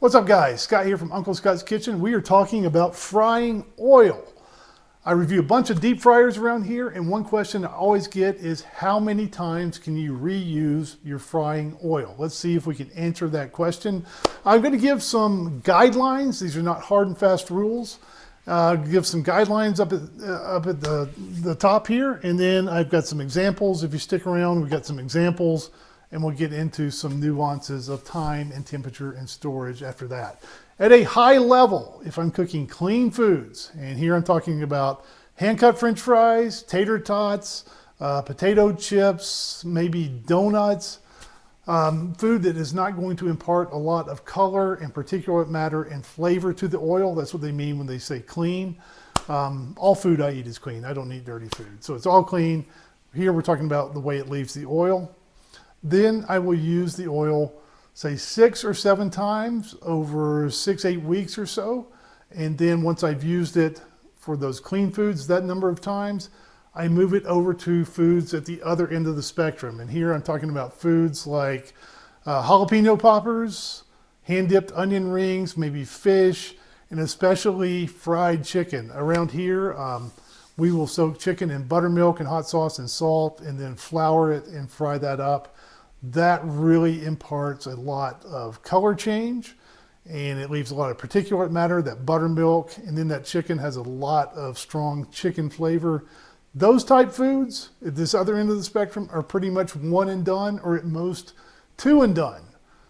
What's up guys? Scott here from Uncle Scott's Kitchen. We are talking about frying oil. I review a bunch of deep fryers around here, and one question I always get is how many times can you reuse your frying oil? Let's see if we can answer that question. I'm going to give some guidelines. These are not hard and fast rules. Give some guidelines up at the top here, and then I've got some examples. If you stick around, we've got some examples, and we'll get into some nuances of time and temperature and storage after that. At a high level, if I'm cooking clean foods, and here I'm talking about hand-cut French fries, tater tots, potato chips, maybe donuts, food that is not going to impart a lot of color and particulate matter and flavor to the oil. That's what they mean when they say clean. All food I eat is clean. I don't eat dirty food. So it's all clean. Here we're talking about the way it leaves the oil. Then I will use the oil, say 6 or 7 times over 6-8 weeks or so. And then once I've used it for those clean foods that number of times, I move it over to foods at the other end of the spectrum. And here I'm talking about foods like jalapeno poppers, hand-dipped onion rings, maybe fish, and especially fried chicken. Around here, we will soak chicken in buttermilk and hot sauce and salt and then flour it and fry that up. That really imparts a lot of color change, and it leaves a lot of particulate matter, that buttermilk, and then that chicken has a lot of strong chicken flavor. Those type foods at this other end of the spectrum are pretty much one and done, or at most 2 and done.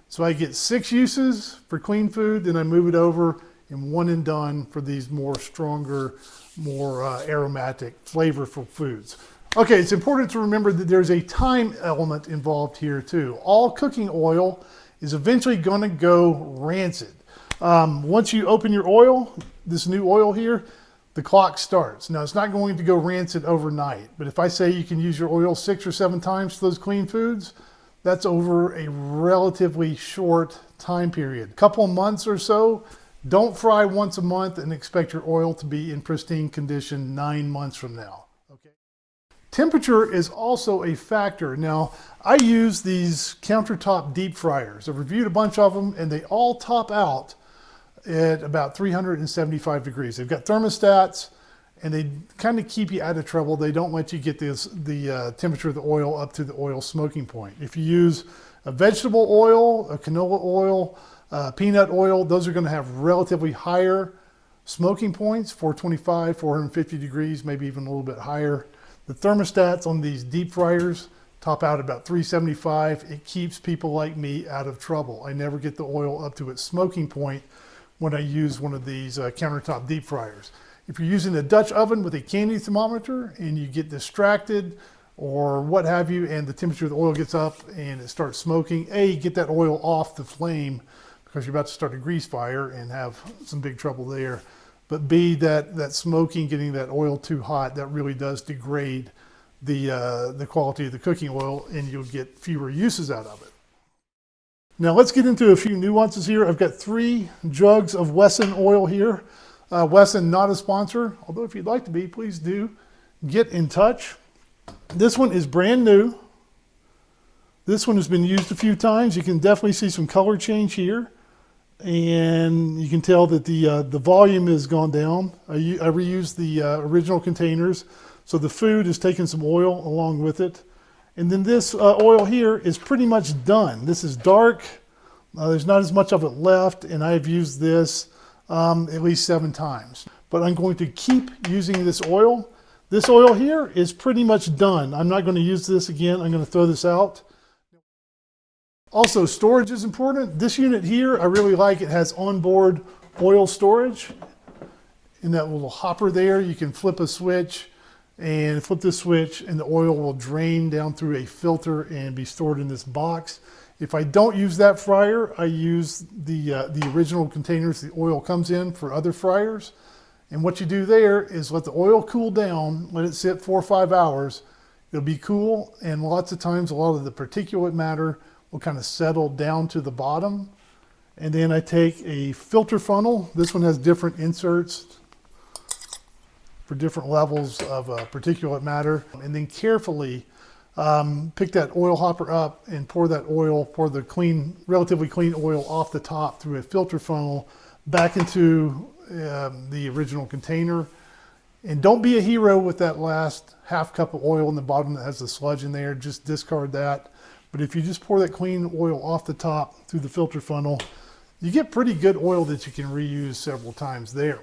So I get 6 uses for clean food, then I move it over and 1 and done for these more stronger, more aromatic, flavorful foods. Okay, it's important to remember that there's a time element involved here too. All cooking oil is eventually going to go rancid. Once you open your oil, this new oil here, the clock starts. Now it's not going to go rancid overnight, but if I say you can use your oil 6 or 7 times for those clean foods, that's over a relatively short time period. A couple of months or so. Don't fry once a month and expect your oil to be in pristine condition 9 months from now. Temperature is also a factor. Now, I use these countertop deep fryers. I've reviewed a bunch of them, and they all top out at about 375 degrees. They've got thermostats, and they kind of keep you out of trouble. They don't let you get the temperature of the oil up to the oil smoking point. If you use a vegetable oil, a canola oil, peanut oil, those are going to have relatively higher smoking points, 425, 450 degrees, maybe even a little bit higher. The thermostats on these deep fryers top out about 375. It keeps people like me out of trouble. I never get the oil up to its smoking point when I use one of these countertop deep fryers. If you're using a Dutch oven with a candy thermometer and you get distracted or what have you, and the temperature of the oil gets up and it starts smoking, A, get that oil off the flame because you're about to start a grease fire and have some big trouble there. But B, that smoking, getting that oil too hot, that really does degrade the quality of the cooking oil, and you'll get fewer uses out of it. Now let's get into a few nuances here. I've got 3 jugs of Wesson oil here. Wesson, not a sponsor, although if you'd like to be, please do get in touch. This one is brand new. This one has been used a few times. You can definitely see some color change here. And you can tell that the volume has gone down. I reused the original containers, so the food has taken some oil along with it. And then this oil here is pretty much done. This is dark. There's not as much of it left, and I've used this at least 7 times. But I'm going to keep using this oil. This oil here is pretty much done. I'm not going to use this again. I'm going to throw this out. Also, storage is important. This unit here, I really like. It has onboard oil storage. In that little hopper there, you can flip a switch and flip this switch, and the oil will drain down through a filter and be stored in this box. If I don't use that fryer, I use the original containers the oil comes in for other fryers. And what you do there is let the oil cool down, let it sit 4 or 5 hours. It'll be cool, and lots of times a lot of the particulate matter will kind of settle down to the bottom. And then I take a filter funnel. This one has different inserts for different levels of particulate matter. And then carefully Pick that oil hopper up and pour that oil, pour the clean, relatively clean oil off the top through a filter funnel back into the original container. And don't be a hero with that last half cup of oil in the bottom that has the sludge in there. Just discard that. But if you just pour that clean oil off the top through the filter funnel, you get pretty good oil that you can reuse several times there.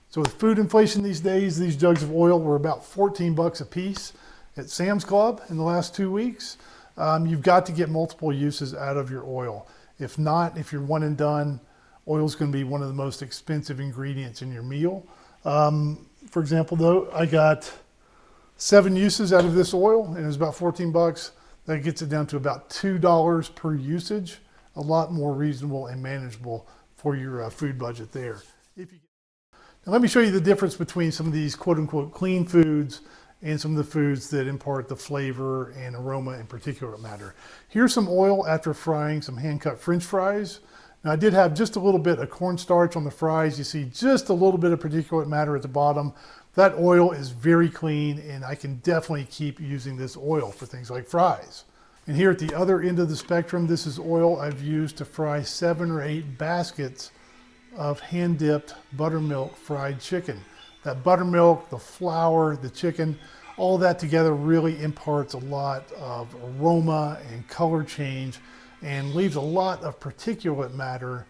So with food inflation these days, these jugs of oil were about 14 bucks a piece at Sam's Club in the last 2 weeks. You've got to get multiple uses out of your oil. If not, if you're one and done, oil is going to be one of the most expensive ingredients in your meal. For example, though, I got 7 uses out of this oil and it was about 14 bucks. That gets it down to about $2 per usage. A lot more reasonable and manageable for your food budget there. Now let me show you the difference between some of these quote unquote clean foods and some of the foods that impart the flavor and aroma and particulate matter. Here's some oil after frying some hand-cut French fries. Now I did have just a little bit of cornstarch on the fries. You see just a little bit of particulate matter at the bottom. That oil is very clean and I can definitely keep using this oil for things like fries. And here at the other end of the spectrum, this is oil I've used to fry 7 or 8 baskets of hand-dipped buttermilk fried chicken. That buttermilk, the flour, the chicken, all that together really imparts a lot of aroma and color change and leaves a lot of particulate matter.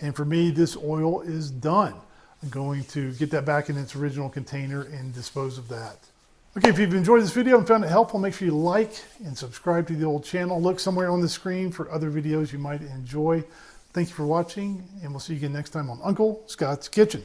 And for me, this oil is done. I'm going to get that back in its original container and dispose of that. Okay, if you've enjoyed this video and found it helpful, make sure you like and subscribe to the old channel. Look somewhere on the screen for other videos you might enjoy. Thank you for watching, and we'll see you again next time on Uncle Scott's Kitchen.